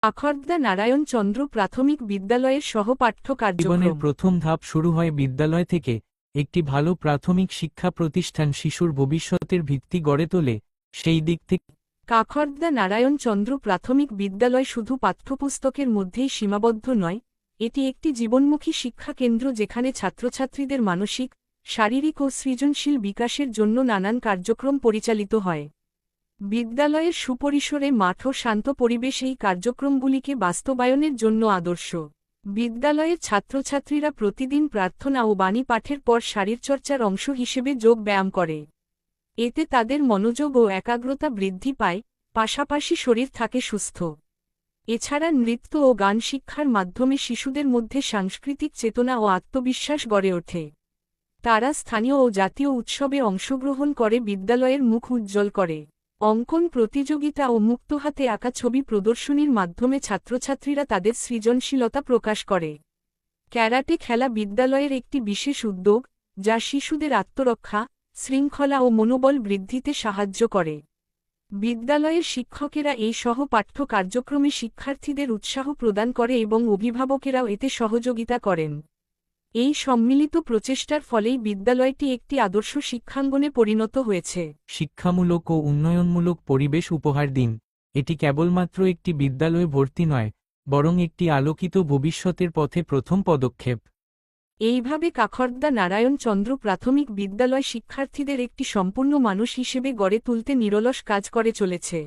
আখড়দা নারায়ণ চন্দ্র প্রাথমিক বিদ্যালয়ের সহপাঠ্য জীবনের কার্যক্রম। প্রথম ধাপ শুরু হয় বিদ্যালয় থেকে। একটি ভালো প্রাথমিক শিক্ষা প্রতিষ্ঠান শিশুর ভবিষ্যতের ভিত্তি গড়ে তোলে। সেই দিক থেকে কাখড়দা নারায়ণ চন্দ্র প্রাথমিক বিদ্যালয় শুধু পাঠ্যপুস্তকের মধ্যেই সীমাবদ্ধ নয়, এটি একটি জীবনমুখী শিক্ষা কেন্দ্র যেখানে ছাত্রছাত্রীদের মানসিক, শারীরিক ও সৃজনশীল বিকাশের জন্য নানান কার্যক্রম পরিচালিত হয়। বিদ্যালয়ের সুপরিসরে মাঠ ও শান্ত পরিবেশ এই কার্যক্রমগুলিকে বাস্তবায়নের জন্য আদর্শ। বিদ্যালয়ের ছাত্রছাত্রীরা প্রতিদিন প্রার্থনা ও বাণী পাঠের পর শারীরচর্চার অংশ হিসেবে যোগ ব্যায়াম করে। এতে তাদের মনোযোগ ও একাগ্রতা বৃদ্ধি পায়, পাশাপাশি শরীর থাকে সুস্থ। এছাড়া নৃত্য ও গান শিক্ষার মাধ্যমে শিশুদের মধ্যে সাংস্কৃতিক চেতনা ও আত্মবিশ্বাস গড়ে ওঠে। তারা স্থানীয় ও জাতীয় উৎসবে অংশগ্রহণ করে বিদ্যালয়ের মুখ উজ্জ্বল করে। অঙ্কন প্রতিযোগিতা ও মুক্ত হাতে আঁকা ছবি প্রদর্শনীর মাধ্যমে ছাত্রছাত্রীরা তাদের সৃজনশীলতা প্রকাশ করে। ক্যারাটে খেলা বিদ্যালয়ের একটি বিশেষ উদ্যোগ, যা শিশুদের আত্মরক্ষা, শৃঙ্খলা ও মনোবল বৃদ্ধিতে সাহায্য করে। বিদ্যালয়ের শিক্ষকেরা এই সহপাঠ্য কার্যক্রমে শিক্ষার্থীদের উৎসাহ প্রদান করে এবং অভিভাবকেরাও এতে সহযোগিতা করেন। এই সম্মিলিত প্রচেষ্টার ফলেই বিদ্যালয়টি একটি আদর্শ শিক্ষাঙ্গনে পরিণত হয়েছে। শিক্ষামূলক ও উন্নয়নমূলক পরিবেশ উপহার দিন। এটি কেবলমাত্র একটি বিদ্যালয়ে ভর্তি নয়, বরং একটি আলোকিত ভবিষ্যতের পথে প্রথম পদক্ষেপ। এইভাবে কাখড়দা নারায়ণ চন্দ্র প্রাথমিক বিদ্যালয় শিক্ষার্থীদের একটি সম্পূর্ণ মানুষ হিসেবে গড়ে তুলতে নিরলস কাজ করে চলেছে।